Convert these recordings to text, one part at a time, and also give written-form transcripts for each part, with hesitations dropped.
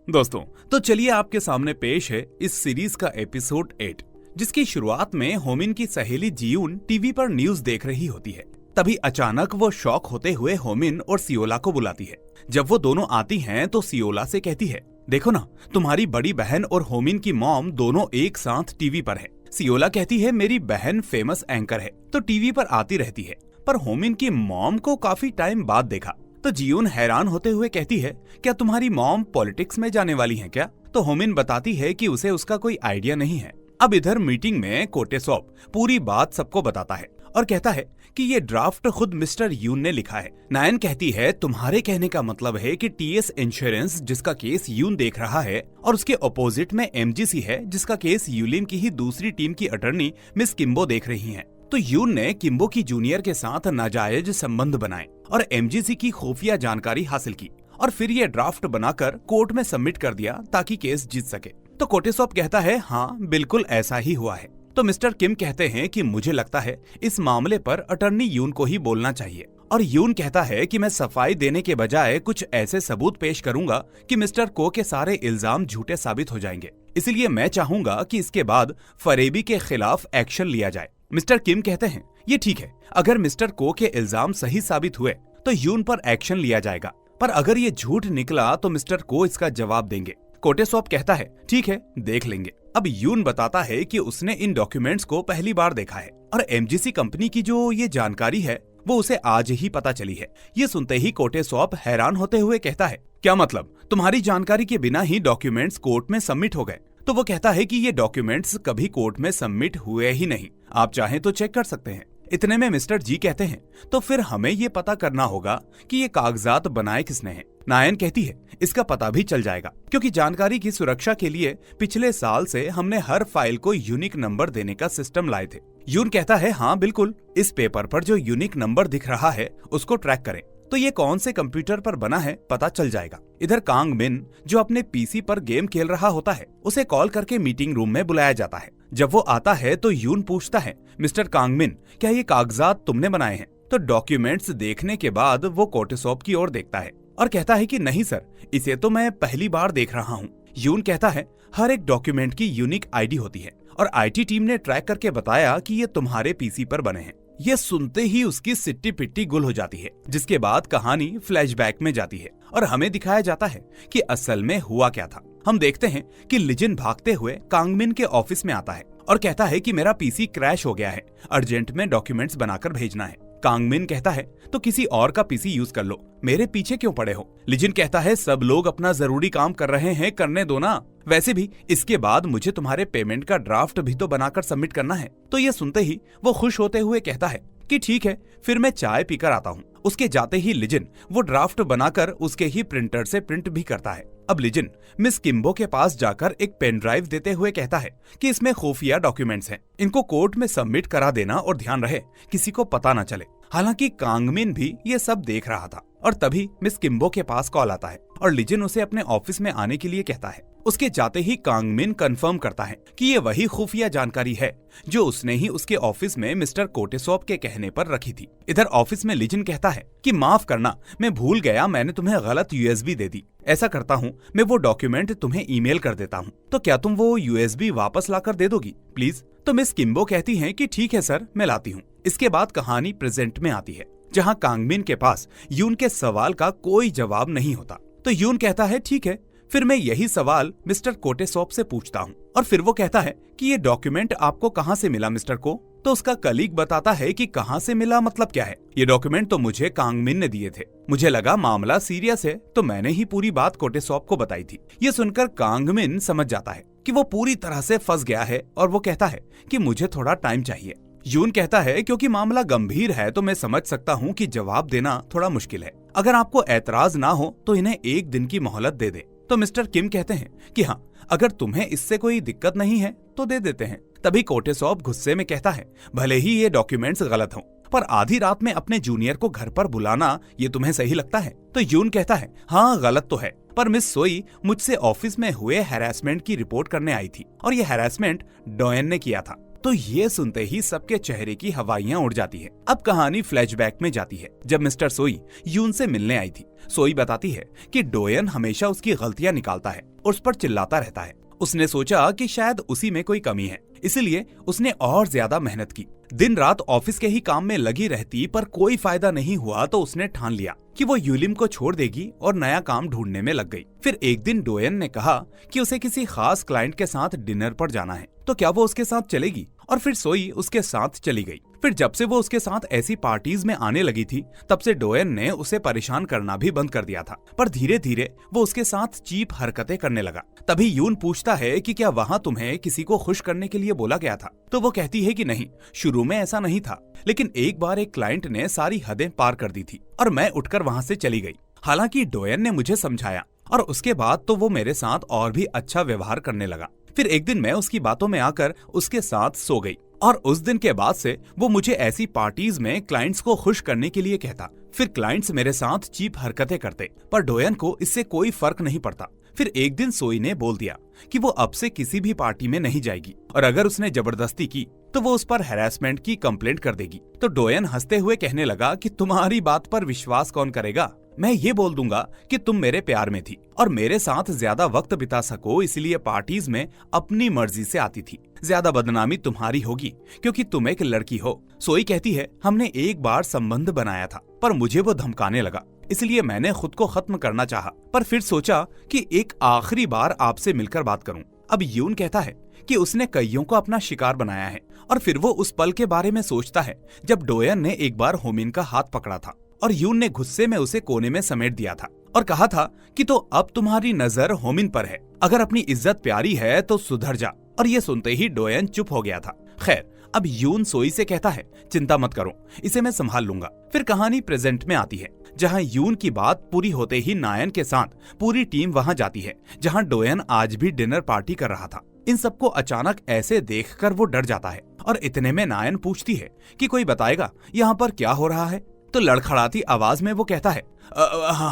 दोस्तों, तो चलिए आपके सामने पेश है इस सीरीज का एपिसोड 8, जिसकी शुरुआत में होमिन की सहेली जियून टीवी पर न्यूज देख रही होती है। तभी अचानक वो शॉक होते हुए होमिन और सियोला को बुलाती है। जब वो दोनों आती हैं तो सियोला से कहती है, देखो ना, तुम्हारी बड़ी बहन और होमिन की मॉम दोनों एक साथ टीवी पर है। सियोला कहती है, मेरी बहन फेमस एंकर है तो टीवी पर आती रहती है, पर होमिन की मॉम को काफी टाइम बाद देखा। तो जियून हैरान होते हुए कहती है, क्या तुम्हारी मॉम पॉलिटिक्स में जाने वाली हैं क्या? तो होमिन बताती है कि उसे उसका कोई आइडिया नहीं है। अब इधर मीटिंग में कोटेसॉप पूरी बात सबको बताता है और कहता है कि ये ड्राफ्ट खुद मिस्टर यून ने लिखा है। नायन कहती है, तुम्हारे कहने का मतलब है कि टीएस इंश्योरेंस जिसका केस यून देख रहा है और उसके अपोजिट में एमजीसी है जिसका केस यूलिन की ही दूसरी टीम की अटर्नी मिस किम्बो देख रही हैं। तो यून ने किम्बो की जूनियर के साथ नाजायज संबंध बनाए और एमजीसी की खुफिया जानकारी हासिल की और फिर ये ड्राफ्ट बनाकर कोर्ट में सबमिट कर दिया ताकि केस जीत सके। तो कोटेसॉप कहता है, हाँ बिल्कुल ऐसा ही हुआ है। तो मिस्टर किम कहते हैं कि मुझे लगता है इस मामले पर अटर्नी यून को ही बोलना चाहिए। और यून कहता है कि मैं सफाई देने के बजाय कुछ ऐसे सबूत पेश करूंगा कि मिस्टर को के सारे इल्जाम झूठे साबित हो जाएंगे। इसलिए मैं चाहूंगा कि इसके बाद फरेबी के खिलाफ एक्शन लिया जाए। मिस्टर किम कहते हैं, ये ठीक है, अगर मिस्टर को के इल्जाम सही साबित हुए तो यून पर एक्शन लिया जाएगा, पर अगर ये झूठ निकला तो मिस्टर को इसका जवाब देंगे। कोटेसॉप कहता है, ठीक है, देख लेंगे। अब यून बताता है कि उसने इन डॉक्यूमेंट्स को पहली बार देखा है और एमजीसी कंपनी की जो ये जानकारी है वो उसे आज ही पता चली है। ये सुनते ही कोटेसॉप हैरान होते हुए कहता है, क्या मतलब, तुम्हारी जानकारी के बिना ही डॉक्यूमेंट्स कोर्ट में सबमिट हो गए? तो वो कहता है कि ये डॉक्यूमेंट्स कभी कोर्ट में सबमिट हुए ही नहीं, आप चाहें तो चेक कर सकते हैं। इतने में मिस्टर जी कहते हैं, तो फिर हमें ये पता करना होगा कि ये कागजात बनाए किसने हैं। नायन कहती है, इसका पता भी चल जाएगा, क्योंकि जानकारी की सुरक्षा के लिए पिछले साल से हमने हर फाइल को यूनिक नंबर देने का सिस्टम लाए थे। यून कहता है, हाँ बिल्कुल, इस पेपर पर जो यूनिक नंबर दिख रहा है उसको ट्रैक करें तो ये कौन से कंप्यूटर पर बना है पता चल जाएगा। इधर कांग मिन जो अपने पीसी पर गेम खेल रहा होता है उसे कॉल करके मीटिंग रूम में बुलाया जाता है। जब वो आता है तो यून पूछता है, मिस्टर कांग मिन, क्या ये कागजात तुमने बनाए हैं? तो डॉक्यूमेंट्स देखने के बाद वो कोटेसॉप की ओर देखता है और कहता है कि नहीं सर, इसे तो मैं पहली बार देख रहा हूँ। यून कहता है, हर एक डॉक्यूमेंट की यूनिक आईडी होती है और आईटी टीम ने ट्रैक करके बताया कि ये तुम्हारे पीसी पर बने हैं। ये सुनते ही उसकी सिट्टी पिट्टी गुल हो जाती है, जिसके बाद कहानी फ्लैशबैक में जाती है और हमें दिखाया जाता है कि असल में हुआ क्या था। हम देखते हैं कि लिजिन भागते हुए कांगमिन के ऑफिस में आता है और कहता है कि मेरा पीसी क्रैश हो गया है, अर्जेंट में डॉक्यूमेंट्स बनाकर भेजना है। कांगमिन कहता है, तो किसी और का पीसी यूज कर लो, मेरे पीछे क्यों पड़े हो? लिजिन कहता है, सब लोग अपना जरूरी काम कर रहे हैं, करने दो ना। वैसे भी इसके बाद मुझे तुम्हारे पेमेंट का ड्राफ्ट भी तो बनाकर सबमिट करना है। तो ये सुनते ही वो खुश होते हुए कहता है कि ठीक है, फिर मैं चाय पीकर आता हूँ। उसके जाते ही लिजिन वो ड्राफ्ट बनाकर उसके ही प्रिंटर से प्रिंट भी करता है। अब लिजिन मिस किम्बो के पास जाकर एक पेन ड्राइव देते हुए कहता है कि इसमें खुफिया डॉक्यूमेंट्स हैं, इनको कोर्ट में सबमिट करा देना और ध्यान रहे किसी को पता न चले। हालांकि कांगमिन भी ये सब देख रहा था और तभी मिस किम्बो के पास कॉल आता है और लिजिन उसे अपने ऑफिस में आने के लिए कहता है। उसके जाते ही कांगमिन कंफर्म करता है कि ये वही खुफिया जानकारी है जो उसने ही उसके ऑफिस में मिस्टर कोटेसॉप के कहने पर रखी थी। इधर ऑफिस में लिजिन कहता है कि माफ करना, मैं भूल गया, मैंने तुम्हें गलत यूएसबी दे दी। ऐसा करता हूँ, मैं वो डॉक्यूमेंट तुम्हें ईमेल कर देता हूँ, तो क्या तुम वो यूएसबी वापस लाकर दे दोगी प्लीज? तो मिस किम्बो कहती हैं कि ठीक है सर, मैं लाती हूँ। इसके बाद कहानी प्रेजेंट में आती है, जहाँ कांगमिन के पास यून के सवाल का कोई जवाब नहीं होता। तो यून कहता है, ठीक है, फिर मैं यही सवाल मिस्टर कोटेसॉप से पूछता हूँ। और फिर वो कहता है कि ये डॉक्यूमेंट आपको कहाँ से मिला मिस्टर को? तो उसका कलीग बताता है कि कहाँ से मिला मतलब क्या है, ये डॉक्यूमेंट तो मुझे कांगमिन ने दिए थे। मुझे लगा मामला सीरियस है तो मैंने ही पूरी बात कोटेसॉप को बताई थी। ये सुनकर कांगमिन समझ जाता है कि वो पूरी तरह से फंस गया है और वो कहता है कि मुझे थोड़ा टाइम चाहिए। यून कहता है, क्योंकि मामला गंभीर है तो मैं समझ सकता हूँ कि जवाब देना थोड़ा मुश्किल है। अगर आपको ऐतराज ना हो तो इन्हें 1 दिन की मोहलत दे दे। तो मिस्टर किम कहते हैं कि हाँ, अगर तुम्हें इससे कोई दिक्कत नहीं है तो दे देते हैं। तभी कोटेसॉप गुस्से में कहता है, भले ही ये डॉक्यूमेंट्स गलत हों, पर आधी रात में अपने जूनियर को घर पर बुलाना ये तुम्हें सही लगता है? तो यून कहता है, हाँ गलत तो है, पर मिस सोई मुझसे ऑफिस में हुए हैरेसमेंट की रिपोर्ट करने आई थी और ये हैरेसमेंट डोयन ने किया था। तो ये सुनते ही सबके चेहरे की हवाइयां उड़ जाती है। अब कहानी फ्लैशबैक में जाती है जब मिस्टर सोई यून से मिलने आई थी। सोई बताती है कि डोयन हमेशा उसकी गलतियां निकालता है और उस पर चिल्लाता रहता है। उसने सोचा कि शायद उसी में कोई कमी है, इसलिए उसने और ज्यादा मेहनत की। दिन रात ऑफिस के ही काम में लगी रहती, पर कोई फायदा नहीं हुआ तो उसने ठान लिया कि वो यूलिम को छोड़ देगी और नया काम ढूंढने में लग गई। फिर एक दिन डोयन ने कहा कि उसे किसी खास क्लाइंट के साथ डिनर पर जाना है, तो क्या वो उसके साथ चलेगी? और फिर सोई उसके साथ चली गई। फिर जब से वो उसके साथ ऐसी पार्टीज में आने लगी थी, तब से डोयन ने उसे परेशान करना भी बंद कर दिया था। पर धीरे धीरे वो उसके साथ चीप हरकतें करने लगा। तभी यून पूछता है कि क्या वहाँ तुम्हें किसी को खुश करने के लिए बोला गया था? तो वो कहती है कि नहीं, शुरू में ऐसा नहीं था, लेकिन एक बार एक क्लाइंट ने सारी हदें पार कर दी थी और मैं उठकर वहाँ से चली गई। हालांकि डोयन ने मुझे समझाया और उसके बाद तो वो मेरे साथ और भी अच्छा व्यवहार करने लगा। फिर एक दिन मैं उसकी बातों में आकर उसके साथ सो गई और उस दिन के बाद से वो मुझे ऐसी पार्टीज में क्लाइंट्स को खुश करने के लिए कहता। फिर क्लाइंट्स मेरे साथ चीप हरकतें करते, पर डोयन को इससे कोई फर्क नहीं पड़ता। फिर एक दिन सोई ने बोल दिया कि वो अब से किसी भी पार्टी में नहीं जाएगी और अगर उसने जबरदस्ती की तो वो उस पर हैरेसमेंट की कंप्लेंट कर देगी। तो डोयन हंसते हुए कहने लगा कि तुम्हारी बात पर विश्वास कौन करेगा? मैं ये बोल दूंगा कि तुम मेरे प्यार में थी और मेरे साथ ज्यादा वक्त बिता सको, इसलिए पार्टीज में अपनी मर्जी से आती थी। ज्यादा बदनामी तुम्हारी होगी क्योंकि तुम एक लड़की हो। सोई कहती है, हमने एक बार संबंध बनाया था पर मुझे वो धमकाने लगा, इसलिए मैंने खुद को खत्म करना चाहा, पर फिर सोचा कि एक आखिरी बार आपसे मिलकर बात करूं। अब यून कहता है कि उसने कईयों को अपना शिकार बनाया है और फिर वो उस पल के बारे में सोचता है जब डोयन ने एक बार होमिन का हाथ पकड़ा था और यून ने गुस्से में उसे कोने में समेट दिया था और कहा था कि तो अब तुम्हारी नजर होमिन पर है, अगर अपनी इज्जत प्यारी है तो सुधर जा। और ये सुनते ही डोयन चुप हो गया था। खैर, अब यून सोई से कहता है, चिंता मत करो, इसे मैं संभाल लूंगा। फिर कहानी प्रेजेंट में आती है जहां यून की बात पूरी होते ही नायन के साथ पूरी टीम वहां जाती है जहां डोयन आज भी डिनर पार्टी कर रहा था। इन सबको अचानक ऐसे देखकर वो डर जाता है और इतने में नायन पूछती है कि कोई बताएगा यहाँ पर क्या हो रहा है? तो लड़खड़ाती आवाज में वो कहता है,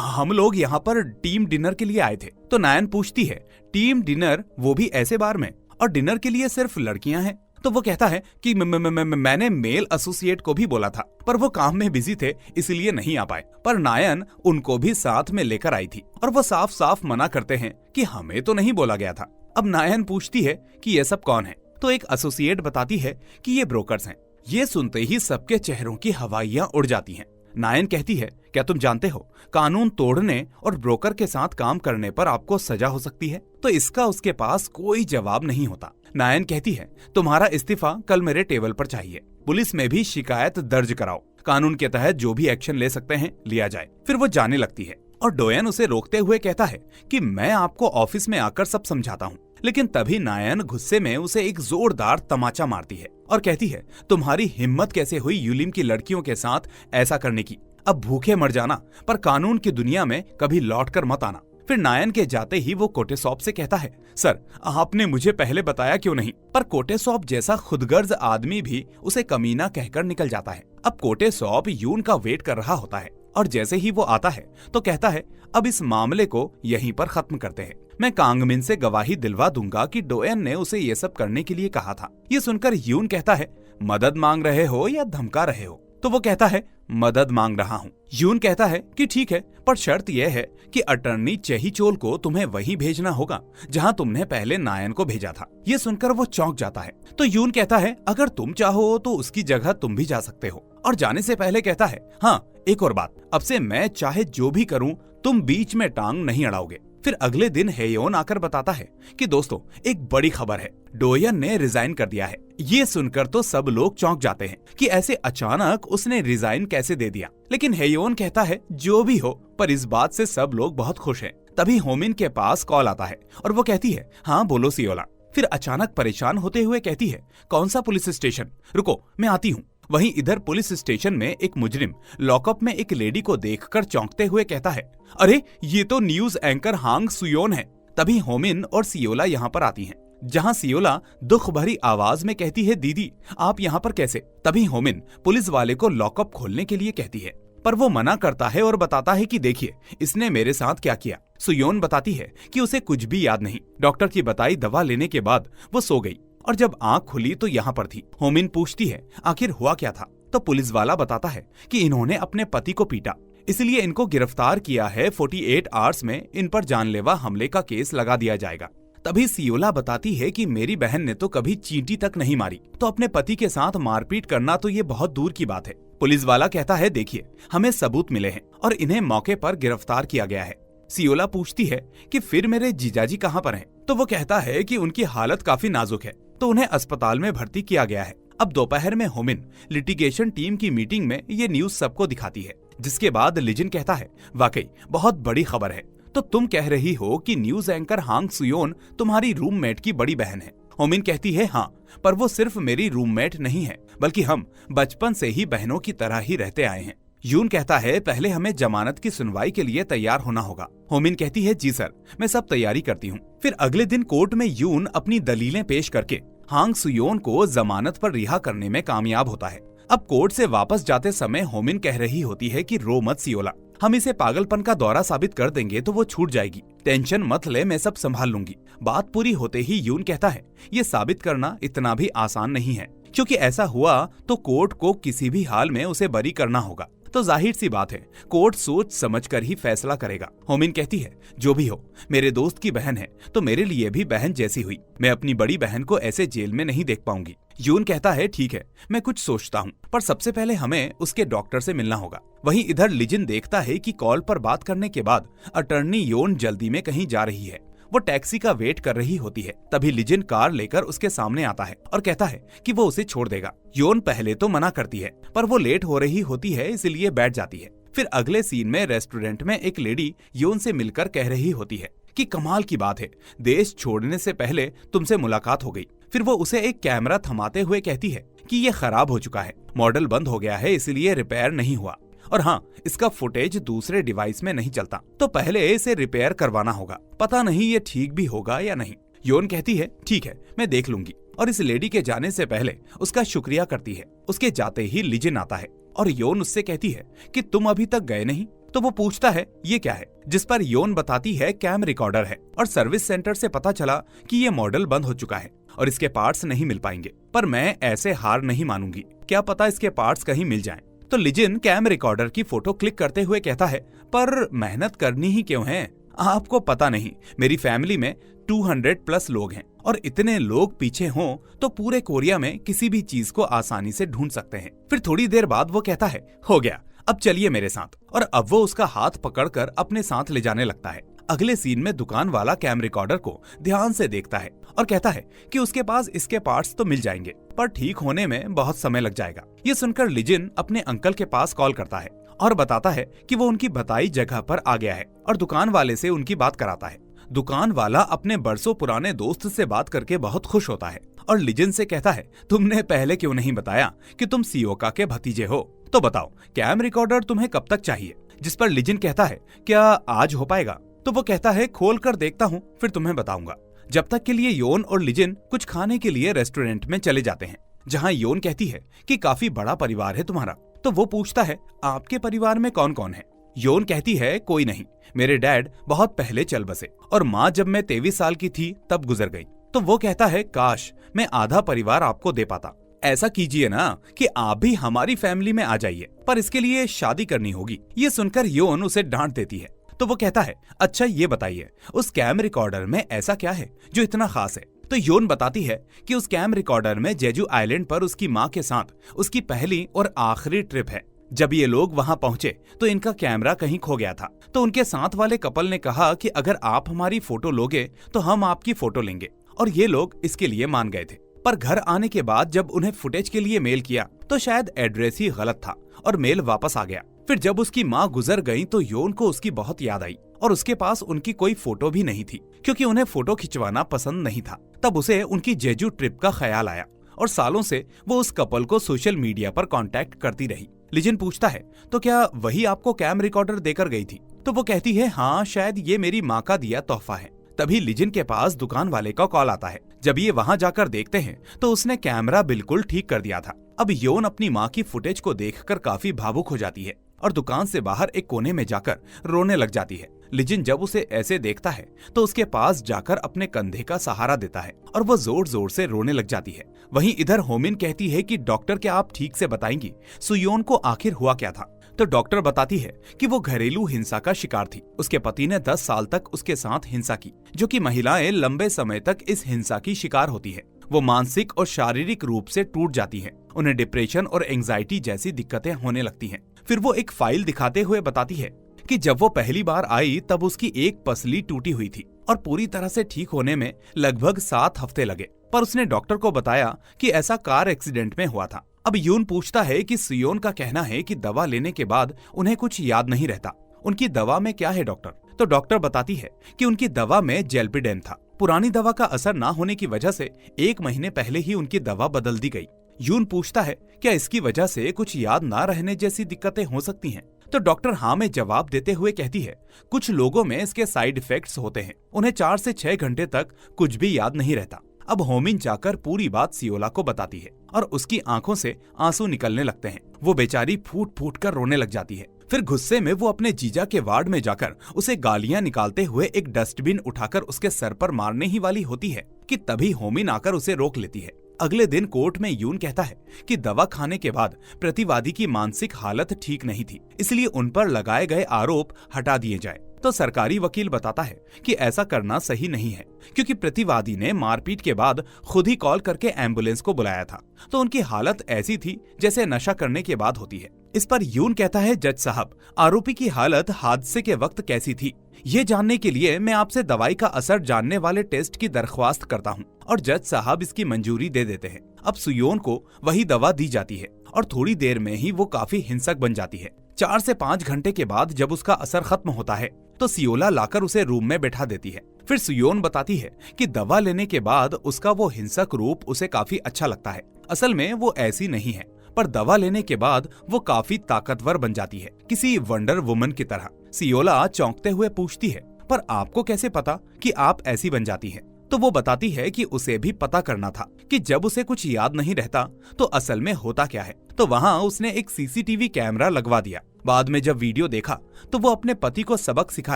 हम लोग यहाँ पर टीम डिनर के लिए आए थे। तो नायन पूछती है, टीम डिनर, वो भी ऐसे बार में, और डिनर के लिए सिर्फ लड़कियां हैं? तो वो कहता है कि मैंने मेल एसोसिएट को भी बोला था पर वो काम में बिजी थे इसलिए नहीं आ पाए। पर नायन उनको भी साथ में लेकर आई थी और वो साफ साफ मना करते हैं कि हमें तो नहीं बोला गया था। अब नायन पूछती है कि ये सब कौन है? तो एक एसोसिएट बताती है कि ये ब्रोकर्स हैं। ये सुनते ही सबके चेहरों की हवाइयां उड़ जाती हैं। नायन कहती है, क्या तुम जानते हो कानून तोड़ने और ब्रोकर के साथ काम करने पर आपको सजा हो सकती है? तो इसका उसके पास कोई जवाब नहीं होता। नायन कहती है, तुम्हारा इस्तीफा कल मेरे टेबल पर चाहिए, पुलिस में भी शिकायत दर्ज कराओ, कानून के तहत जो भी एक्शन ले सकते हैं लिया जाए। फिर वो जाने लगती है और डोयन उसे रोकते हुए कहता है कि मैं आपको ऑफिस में आकर सब समझाता हूँ। लेकिन तभी नायन गुस्से में उसे एक जोरदार तमाचा मारती है और कहती है, तुम्हारी हिम्मत कैसे हुई यूलिम की लड़कियों के साथ ऐसा करने की? अब भूखे मर जाना, पर कानून की दुनिया में कभी लौटकर मत आना। फिर नायन के जाते ही वो कोटेसॉप से कहता है, सर आपने मुझे पहले बताया क्यों नहीं? पर कोटेसॉप जैसा खुदगर्ज आदमी भी उसे कमीना कहकर निकल जाता है। अब कोटेसॉप यून का वेट कर रहा होता है और जैसे ही वो आता है तो कहता है, अब इस मामले को यहीं पर खत्म करते हैं। मैं कांगमिन से गवाही दिलवा दूंगा कि डोयन ने उसे ये सब करने के लिए कहा था। ये सुनकर यून कहता है, मदद मांग रहे हो या धमका रहे हो? तो वो कहता है, मदद मांग रहा हूँ। यून कहता है कि ठीक है, पर शर्त यह है कि अटर्नी चेहीचोल को तुम्हें वहीं भेजना होगा जहाँ तुमने पहले नायन को भेजा था। ये सुनकर वो चौंक जाता है। तो यून कहता है, अगर तुम चाहो तो उसकी जगह तुम भी जा सकते हो। और जाने से पहले कहता है, हाँ एक और बात, अब से मैं चाहे जो भी करूँ तुम बीच में टांग नहीं अड़ाओगे। फिर अगले दिन हेयोन आकर बताता है कि दोस्तों एक बड़ी खबर है, डोयन ने रिजाइन कर दिया है। ये सुनकर तो सब लोग चौंक जाते हैं कि ऐसे अचानक उसने रिजाइन कैसे दे दिया। लेकिन हेयोन कहता है, जो भी हो, पर इस बात से सब लोग बहुत खुश हैं। तभी होमिन के पास कॉल आता है और वो कहती है, हाँ बोलो सियोला। फिर अचानक परेशान होते हुए कहती है, कौन सा पुलिस स्टेशन? रुको मैं आती हूँ। वहीं इधर पुलिस स्टेशन में एक मुजरिम लॉकअप में एक लेडी को देखकर चौंकते हुए कहता है, अरे ये तो न्यूज एंकर हांग सुयोन है। तभी होमिन और सियोला यहाँ पर आती हैं, जहाँ सियोला दुख भरी आवाज में कहती है, दीदी आप यहाँ पर कैसे? तभी होमिन पुलिस वाले को लॉकअप खोलने के लिए कहती है, पर वो मना करता है और बताता है कि देखिए इसने मेरे साथ क्या किया। सुयोन बताती है कि उसे कुछ भी याद नहीं। डॉक्टर की बताई दवा लेने के बाद वो सो गई और जब आंख खुली तो यहाँ पर थी। होमिन पूछती है आखिर हुआ क्या था, तो पुलिस वाला बताता है कि इन्होंने अपने पति को पीटा, इसलिए इनको गिरफ्तार किया है। 48 आवर्स में इन पर जानलेवा हमले का केस लगा दिया जाएगा। तभी सियोला बताती है कि मेरी बहन ने तो कभी चींटी तक नहीं मारी, तो अपने पति के साथ मारपीट करना तो ये बहुत दूर की बात है। पुलिस वाला कहता है देखिए, हमें सबूत मिले हैं और इन्हें मौके पर गिरफ्तार किया गया है। सियोला पूछती है कि फिर मेरे जीजाजी कहाँ पर हैं? तो वो कहता है कि उनकी हालत काफी नाजुक है, तो उन्हें अस्पताल में भर्ती किया गया है। अब दोपहर में होमिन लिटिगेशन टीम की मीटिंग में ये न्यूज सबको दिखाती है, जिसके बाद लिजिन कहता है वाकई बहुत बड़ी खबर है। तो तुम कह रही हो कि न्यूज एंकर हांग सुयोन तुम्हारी रूममेट की बड़ी बहन है? होमिन कहती है हाँ, पर वो सिर्फ मेरी रूममेट नहीं है, बल्कि हम बचपन से ही बहनों की तरह ही रहते आए हैं। यून कहता है पहले हमें जमानत की सुनवाई के लिए तैयार होना होगा। होमिन कहती है जी सर, मैं सब तैयारी करती हूँ। फिर अगले दिन कोर्ट में यून अपनी दलीलें पेश करके हांग सुयोन को जमानत पर रिहा करने में कामयाब होता है। अब कोर्ट से वापस जाते समय होमिन कह रही होती है कि रो मत सियोला, हम इसे पागलपन का दौरा साबित कर देंगे तो वो छूट जाएगी, टेंशन मत ले, मैं सब संभाल लूंगी। बात पूरी होते ही यून कहता है ये साबित करना इतना भी आसान नहीं है, क्योंकि ऐसा हुआ तो कोर्ट को किसी भी हाल में उसे बरी करना होगा। तो जाहिर सी बात है कोर्ट सोच समझकर ही फैसला करेगा। होमिन कहती है जो भी हो, मेरे दोस्त की बहन है तो मेरे लिए भी बहन जैसी हुई, मैं अपनी बड़ी बहन को ऐसे जेल में नहीं देख पाऊंगी। यून कहता है ठीक है, मैं कुछ सोचता हूँ, पर सबसे पहले हमें उसके डॉक्टर से मिलना होगा। वहीं इधर लिजिन देखता है कि कॉल पर बात करने के बाद अटर्नी योन जल्दी में कहीं जा रही है। वो टैक्सी का वेट कर रही होती है। तभी लिजिन कार लेकर उसके सामने आता है और कहता है कि वो उसे छोड़ देगा। योन पहले तो मना करती है, पर वो लेट हो रही होती है इसलिए बैठ जाती है। फिर अगले सीन में रेस्टोरेंट में एक लेडी योन से मिलकर कह रही होती है कि कमाल की बात है, देश छोड़ने से पहले तुमसे मुलाकात हो गई। फिर वो उसे एक कैमरा थमाते हुए कहती है कि ये खराब हो चुका है, मॉडल बंद हो गया है, इसलिए रिपेयर नहीं हुआ, और हाँ, इसका फुटेज दूसरे डिवाइस में नहीं चलता, तो पहले इसे रिपेयर करवाना होगा। पता नहीं ये ठीक भी होगा या नहीं। योन कहती है ठीक है, मैं देख लूंगी, और इस लेडी के जाने से पहले उसका शुक्रिया करती है। उसके जाते ही लिजिन आता है और योन उससे कहती है कि तुम अभी तक गए नहीं। तो वो पूछता है ये क्या है, जिस पर योन बताती है कैम रिकॉर्डर है, और सर्विस सेंटर से पता चला कि ये मॉडल बंद हो चुका है और इसके पार्ट्स नहीं मिल पाएंगे, पर मैं ऐसे हार नहीं मानूंगी, क्या पता इसके पार्ट्स कहीं मिल जाएं। तो लिजिन कैम रिकॉर्डर की फोटो क्लिक करते हुए कहता है पर मेहनत करनी ही क्यों है, आपको पता नहीं मेरी फैमिली में 200+ लोग हैं, और इतने लोग पीछे हों तो पूरे कोरिया में किसी भी चीज को आसानी से ढूंढ सकते हैं। फिर थोड़ी देर बाद वो कहता है हो गया, अब चलिए मेरे साथ, और अब वो उसका हाथ पकड़कर अपने साथ ले जाने लगता है। अगले सीन में दुकान वाला कैम रिकॉर्डर को ध्यान से देखता है और कहता है कि उसके पास इसके पार्ट्स तो मिल जाएंगे, पर ठीक होने में बहुत समय लग जाएगा। ये सुनकर लिजिन अपने अंकल के पास कॉल करता है और बताता है कि वो उनकी बताई जगह पर आ गया है, और दुकान वाले से उनकी बात कराता है। दुकान वाला अपने बरसों पुराने दोस्त से बात करके बहुत खुश होता है और लिजिन से कहता है तुमने पहले क्यों नहीं बताया कि तुम सियोका के भतीजे हो, तो बताओ कैम रिकॉर्डर तुम्हें कब तक चाहिए। जिस पर लिजिन कहता है क्या आज हो पाएगा, तो वो कहता है खोल कर देखता हूँ फिर तुम्हें बताऊंगा। जब तक के लिए योन और लिजिन कुछ खाने के लिए रेस्टोरेंट में चले जाते हैं, जहाँ योन कहती है कि काफी बड़ा परिवार है तुम्हारा। तो वो पूछता है आपके परिवार में कौन कौन है। योन कहती है कोई नहीं, मेरे डैड बहुत पहले चल बसे और माँ जब मैं 23 साल की थी तब गुजर गई। तो वो कहता है काश मैं आधा परिवार आपको दे पाता। ऐसा कीजिए ना कि आप भी हमारी फैमिली में आ जाइए, पर इसके लिए शादी करनी होगी। ये सुनकर योन उसे डांट देती है। तो वो कहता है अच्छा ये बताइए उस कैम रिकॉर्डर में ऐसा क्या है जो इतना खास है। तो योन बताती है कि उस कैम रिकॉर्डर में जेजू आइलैंड पर उसकी माँ के साथ उसकी पहली और आखिरी ट्रिप है। जब ये लोग वहाँ पहुँचे तो इनका कैमरा कहीं खो गया था, तो उनके साथ वाले कपल ने कहा कि अगर आप हमारी फोटो लोगे तो हम आपकी फोटो लेंगे, और ये लोग इसके लिए मान गए थे। पर घर आने के बाद जब उन्हें फुटेज के लिए मेल किया तो शायद एड्रेस ही गलत था और मेल वापस आ गया। फिर जब उसकी माँ गुजर गई तो योन को उसकी बहुत याद आई, और उसके पास उनकी कोई फोटो भी नहीं थी क्योंकि उन्हें फोटो खिंचवाना पसंद नहीं था। तब उसे उनकी जेजू ट्रिप का ख्याल आया और सालों से वो उस कपल को सोशल मीडिया पर कांटेक्ट करती रही। लिजिन पूछता है तो क्या वही आपको कैम रिकॉर्डर देकर गई थी। तो वो कहती है हाँ, शायद ये मेरी माँ का दिया तोहफा है। तभी लिजिन के पास दुकान वाले का कॉल आता है। जब ये वहाँ जाकर देखते हैं तो उसने कैमरा बिल्कुल ठीक कर दिया था। अब योन अपनी माँ की फुटेज को देखकर काफी भावुक हो जाती है और दुकान से बाहर एक कोने में जाकर रोने लग जाती है। लिजिन जब उसे ऐसे देखता है तो उसके पास जाकर अपने कंधे का सहारा देता है और वो जोर जोर से रोने लग जाती है। वहीं इधर होमिन कहती है कि डॉक्टर, क्या आप ठीक से बताएंगी सुयोन को आखिर हुआ क्या था? तो डॉक्टर बताती है कि वो घरेलू हिंसा का शिकार थी। उसके पति ने 10 साल तक उसके साथ हिंसा की, जो कि महिलाएं लंबे समय तक इस हिंसा की शिकार होती है। वो मानसिक और शारीरिक रूप से टूट जाती हैं। उन्हें डिप्रेशन और एंजाइटी जैसी दिक्कतें होने लगती हैं। फिर वो एक फाइल दिखाते हुए बताती है कि जब वो पहली बार आई तब उसकी एक पसली टूटी हुई थी और पूरी तरह से ठीक होने में लगभग 7 हफ्ते लगे। पर उसने डॉक्टर को बताया कि ऐसा कार एक्सीडेंट में हुआ था। अब यून पूछता है कि सुयोन का कहना है कि दवा लेने के बाद उन्हें कुछ याद नहीं रहता। उनकी दवा में क्या है डॉक्टर? तो डॉक्टर बताती है कि उनकी दवा में जेल्पिडेन था। पुरानी दवा का असर ना होने की वजह से 1 महीने पहले ही उनकी दवा बदल दी गई। यून पूछता है क्या इसकी वजह से कुछ याद ना रहने जैसी दिक्कतें हो सकती हैं? तो डॉक्टर हाँ में जवाब देते हुए कहती है कुछ लोगों में इसके साइड इफेक्ट्स होते हैं। उन्हें 4 से 6 घंटे तक कुछ भी याद नहीं रहता। अब होमिन जाकर पूरी बात सियोला को बताती है और उसकी आंखों से आंसू निकलने लगते हैं। वो बेचारी फूट फूट कर रोने लग जाती है। फिर गुस्से में वो अपने जीजा के वार्ड में जाकर उसे गालियां निकालते हुए एक डस्टबिन उठाकर उसके सर पर मारने ही वाली होती है कि तभी होमिन आकर उसे रोक लेती है। अगले दिन कोर्ट में यून कहता है कि दवा खाने के बाद प्रतिवादी की मानसिक हालत ठीक नहीं थी, इसलिए उन पर लगाए गए आरोप हटा दिए जाए। तो सरकारी वकील बताता है कि ऐसा करना सही नहीं है, क्योंकि प्रतिवादी ने मारपीट के बाद खुद ही कॉल करके एम्बुलेंस को बुलाया था, तो उनकी हालत ऐसी थी जैसे नशा करने के बाद होती है। इस पर यून कहता है जज साहब, आरोपी की हालत हादसे के वक्त कैसी थी, ये जानने के लिए मैं आपसे दवाई का असर जानने वाले टेस्ट की दरख्वास्त करता हूँ। और जज साहब इसकी मंजूरी दे देते हैं। अब सुयोन को वही दवा दी जाती है और थोड़ी देर में ही वो काफी हिंसक बन जाती है। 4 से 5 घंटे के बाद जब उसका असर खत्म होता है तो सियोला लाकर उसे रूम में बैठा देती है। फिर सुयोन बताती है कि दवा लेने के बाद उसका वो हिंसक रूप उसे काफी अच्छा लगता है। असल में वो ऐसी नहीं है, पर दवा लेने के बाद वो काफी ताकतवर बन जाती है, किसी वंडर वुमन की तरह। सियोला चौंकते हुए पूछती है पर आपको कैसे पता कि आप ऐसी बन जाती हैं? तो वो बताती है कि उसे भी पता करना था कि जब उसे कुछ याद नहीं रहता तो असल में होता क्या है। तो वहाँ उसने एक सीसीटीवी कैमरा लगवा दिया। बाद में जब वीडियो देखा तो वो अपने पति को सबक सिखा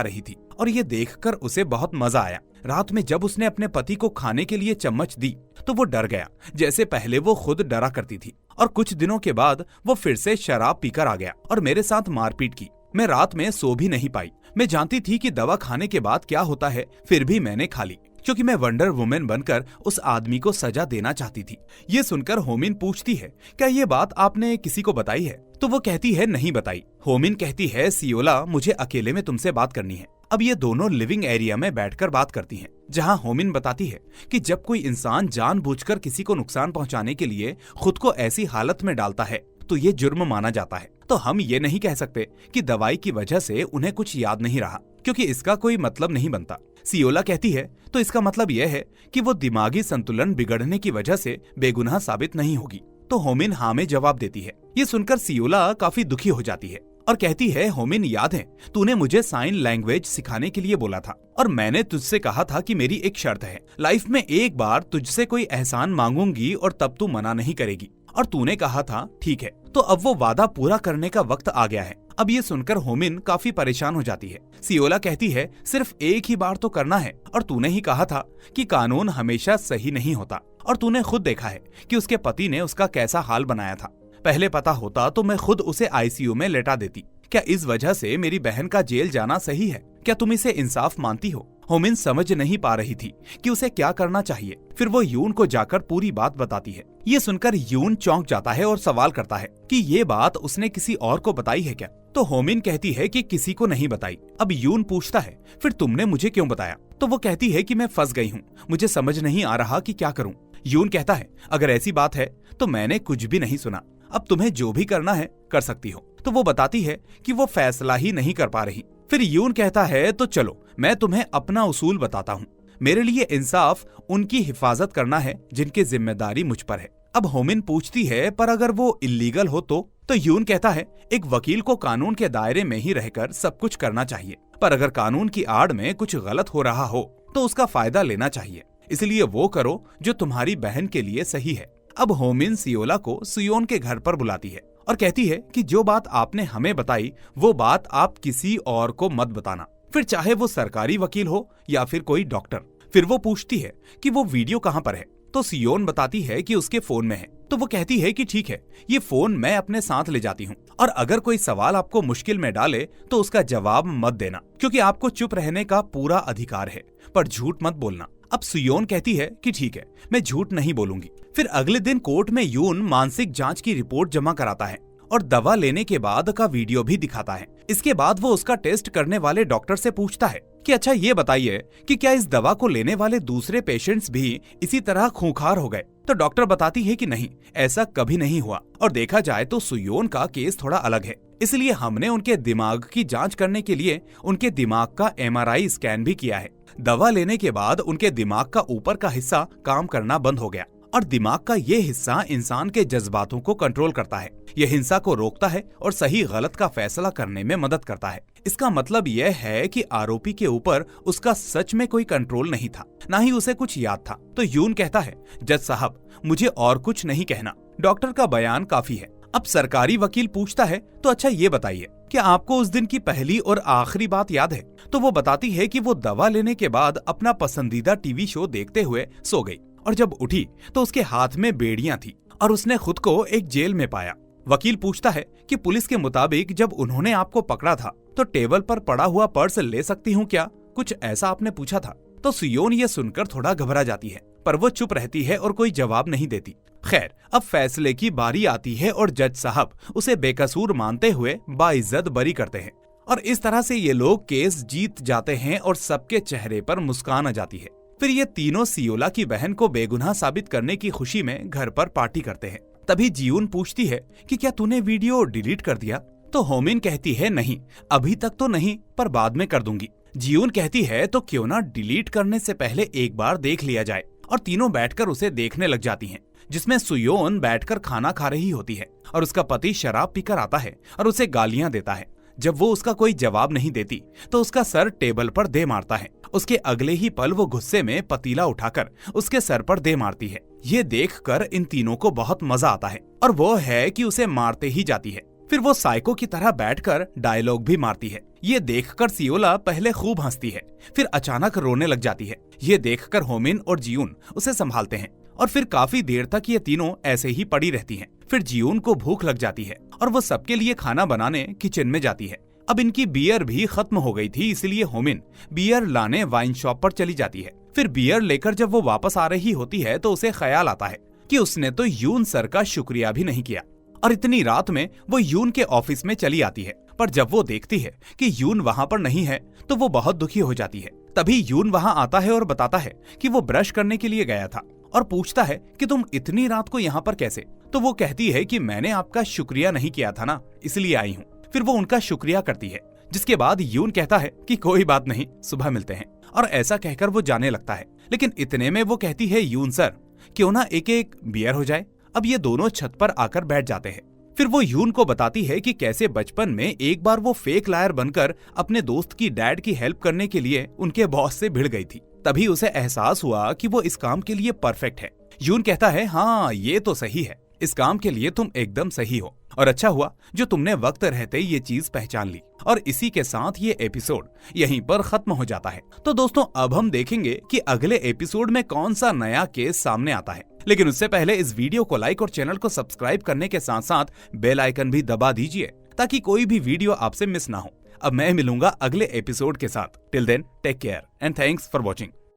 रही थी और ये देखकर उसे बहुत मजा आया। रात में जब उसने अपने पति को खाने के लिए चम्मच दी तो वो डर गया, जैसे पहले वो खुद डरा करती थी। और कुछ दिनों के बाद वो फिर से शराब पीकर आ गया और मेरे साथ मारपीट की। मैं रात में सो भी नहीं पाई। मैं जानती थी कि दवा खाने के बाद क्या होता है, फिर भी मैंने खा ली, क्योंकि मैं वंडर वुमेन बनकर उस आदमी को सजा देना चाहती थी। ये सुनकर होमिन पूछती है क्या ये बात आपने किसी को बताई है? तो वो कहती है नहीं बताई। होमिन कहती है सियोला, मुझे अकेले में तुमसे बात करनी है। अब ये दोनों लिविंग एरिया में बैठकर बात करती हैं, जहां होमिन बताती है कि जब कोई इंसान जानबूझकर किसी को नुकसान पहुंचाने के लिए खुद को ऐसी हालत में डालता है तो ये जुर्म माना जाता है। तो हम ये नहीं कह सकते कि दवाई की वजह से उन्हें कुछ याद नहीं रहा, क्योंकि इसका कोई मतलब नहीं बनता। सियोला कहती है तो इसका मतलब यह है कि वो दिमागी संतुलन बिगड़ने की वजह से बेगुनाह साबित नहीं होगी। तो होमिन हाँ में जवाब देती है। ये सुनकर सियोला काफी दुखी हो जाती है और कहती है होमिन, याद है तूने मुझे साइन लैंग्वेज सिखाने के लिए बोला था और मैंने तुझसे कहा था कि मेरी एक शर्त है, लाइफ में एक बार तुझसे कोई एहसान मांगूंगी और तब तू मना नहीं करेगी। और तूने कहा था ठीक है। तो अब वो वादा पूरा करने का वक्त आ गया है। अब ये सुनकर होमिन काफी परेशान हो जाती है। सियोला कहती है सिर्फ एक ही बार तो करना है और तूने ही कहा था कि कानून हमेशा सही नहीं होता और तूने खुद देखा है कि उसके पति ने उसका कैसा हाल बनाया था। पहले पता होता तो मैं खुद उसे आईसीयू में लेटा देती। क्या इस वजह से मेरी बहन का जेल जाना सही है? क्या तुम इसे इंसाफ मानती हो? होमिन समझ नहीं पा रही थी कि उसे क्या करना चाहिए। फिर वो यून को जाकर पूरी बात बताती है। ये सुनकर यून चौंक जाता है और सवाल करता है कि ये बात उसने किसी और को बताई है क्या? तो होमिन कहती है कि किसी को नहीं बताई। अब यून पूछता है फिर तुमने मुझे क्यों बताया? तो वो कहती है कि मैं फंस गई हूँ, मुझे समझ नहीं आ रहा कि क्या करूँ। यून कहता है अगर ऐसी बात है तो मैंने कुछ भी नहीं सुना, अब तुम्हें जो भी करना है कर सकती हो। तो वो बताती है कि वो फैसला ही नहीं कर पा रही। फिर यून कहता है तो चलो मैं तुम्हें अपना उसूल बताता हूँ। मेरे लिए इंसाफ उनकी हिफाजत करना है जिनकी जिम्मेदारी मुझ पर है। अब होमिन पूछती है पर अगर वो इल्लीगल हो तो यून कहता है एक वकील को कानून के दायरे में ही रहकर सब कुछ करना चाहिए, पर अगर कानून की आड़ में कुछ गलत हो रहा हो तो उसका फायदा लेना चाहिए। इसलिए वो करो जो तुम्हारी बहन के लिए सही है। अब होमिन सियोला को सुयोन के घर पर बुलाती है और कहती है कि जो बात आपने हमें बताई वो बात आप किसी और को मत बताना, फिर चाहे वो सरकारी वकील हो या फिर कोई डॉक्टर। फिर वो पूछती है कि वो वीडियो कहाँ पर है, तो सियोन बताती है कि उसके फोन में है। तो वो कहती है कि ठीक है, ये फोन मैं अपने साथ ले जाती हूँ, और अगर कोई सवाल आपको मुश्किल में डाले तो उसका जवाब मत देना, क्योंकि आपको चुप रहने का पूरा अधिकार है, पर झूठ मत बोलना। अब सियोन कहती है कि ठीक है, मैं झूठ नहीं बोलूंगी। फिर अगले दिन कोर्ट में यून मानसिक जांच की रिपोर्ट जमा कराता है और दवा लेने के बाद का वीडियो भी दिखाता है। इसके बाद वो उसका टेस्ट करने वाले डॉक्टर से पूछता है कि अच्छा ये बताइए कि क्या इस दवा को लेने वाले दूसरे पेशेंट्स भी इसी तरह खूंखार हो गए। तो डॉक्टर बताती है कि नहीं, ऐसा कभी नहीं हुआ, और देखा जाए तो सियोन का केस थोड़ा अलग है, इसलिए हमने उनके दिमाग की जांच करने के लिए उनके दिमाग का MRI स्कैन भी किया है। दवा लेने के बाद उनके दिमाग का ऊपर का हिस्सा काम करना बंद हो गया, और दिमाग का ये हिस्सा इंसान के जज्बातों को कंट्रोल करता है। यह हिंसा को रोकता है और सही गलत का फैसला करने में मदद करता है। इसका मतलब यह है कि आरोपी के ऊपर उसका सच में कोई कंट्रोल नहीं था, ना ही उसे कुछ याद था। तो यून कहता है, जज साहब मुझे और कुछ नहीं कहना, डॉक्टर का बयान काफी है। अब सरकारी वकील पूछता है, तो अच्छा ये बताइए, क्या आपको उस दिन की पहली और आखिरी बात याद है? तो वो बताती है कि वो दवा लेने के बाद अपना पसंदीदा टीवी शो देखते हुए सो गई, और जब उठी तो उसके हाथ में बेड़ियां थी और उसने खुद को एक जेल में पाया। वकील पूछता है कि पुलिस के मुताबिक जब उन्होंने आपको पकड़ा था तो टेबल पर पड़ा हुआ पर्स ले सकती हूँ क्या, कुछ ऐसा आपने पूछा था। तो सियोन ये सुनकर थोड़ा घबरा जाती है, पर वो चुप रहती है और कोई जवाब नहीं देती। खैर, अब फैसले की बारी आती है और जज साहब उसे बेकसूर मानते हुए बाइज्जत बरी करते हैं, और इस तरह से ये लोग केस जीत जाते हैं और सबके चेहरे पर मुस्कान आ जाती है। फिर ये तीनों सियोला की बहन को बेगुनाह साबित करने की खुशी में घर पर पार्टी करते हैं। तभी जियून पूछती है कि क्या तूने वीडियो डिलीट कर दिया? तो होमिन कहती है नहीं, अभी तक तो नहीं, पर बाद में कर दूंगी। जियून कहती है तो क्यों ना डिलीट करने से पहले एक बार देख लिया जाए, और तीनों बैठकर उसे देखने लग जाती हैं, जिसमें सुयोन बैठकर खाना खा रही होती है और उसका पति शराब पीकर आता है और उसे गालियां देता है। जब वो उसका कोई जवाब नहीं देती तो उसका सर टेबल पर दे मारता है। उसके अगले ही पल वो गुस्से में पतीला उठाकर उसके सर पर दे मारती है। ये देखकर इन तीनों को बहुत मजा आता है, और वो है कि उसे मारते ही जाती है। फिर वो साइको की तरह बैठकर डायलॉग भी मारती है। ये देखकर सियोला पहले खूब हंसती है, फिर अचानक रोने लग जाती है। ये देखकर होमिन और जियून उसे संभालते हैं, और फिर काफी देर तक ये तीनों ऐसे ही पड़ी रहती हैं। फिर जियून को भूख लग जाती है और वो सबके लिए खाना बनाने किचन में जाती है। अब इनकी बियर भी खत्म हो गई थी, इसलिए होमिन बियर लाने वाइन शॉप पर चली जाती है। फिर बियर लेकर जब वो वापस आ रही होती है तो उसे ख्याल आता है कि उसने तो यून सर का शुक्रिया भी नहीं किया, और इतनी रात में वो यून के ऑफिस में चली आती है। पर जब वो देखती है कि यून वहाँ पर नहीं है तो वो बहुत दुखी हो जाती है। तभी यून वहाँ आता है और बताता है कि वो ब्रश करने के लिए गया था, और पूछता है कि तुम इतनी रात को यहाँ पर कैसे? तो वो कहती है कि मैंने आपका शुक्रिया नहीं किया था ना, इसलिए आई हूँ। फिर वो उनका शुक्रिया करती है, जिसके बाद यून कहता है कि कोई बात नहीं, सुबह मिलते हैं, और ऐसा कहकर वो जाने लगता है। लेकिन इतने में वो कहती है, यून सर क्यों ना एक एक बियर हो जाए। अब ये दोनों छत पर आकर बैठ जाते हैं। फिर वो यून को बताती है कि कैसे बचपन में एक बार वो फेक लायर बनकर अपने दोस्त की डैड की हेल्प करने के लिए उनके बॉस से भिड़ गई थी। तभी उसे एहसास हुआ कि वो इस काम के लिए परफेक्ट है। यून कहता है, हाँ ये तो सही है, इस काम के लिए तुम एकदम सही हो, और अच्छा हुआ जो तुमने वक्त रहते ये चीज पहचान ली। और इसी के साथ ये एपिसोड यहीं पर खत्म हो जाता है। तो दोस्तों, अब हम देखेंगे कि अगले एपिसोड में कौन सा नया केस सामने आता है। लेकिन उससे पहले इस वीडियो को लाइक और चैनल को सब्सक्राइब करने के साथ साथ बेल आइकन भी दबा दीजिए, ताकि कोई भी वीडियो आपसे मिस ना हो। अब मैं मिलूंगा अगले एपिसोड के साथ। Till then take care and thanks for watching.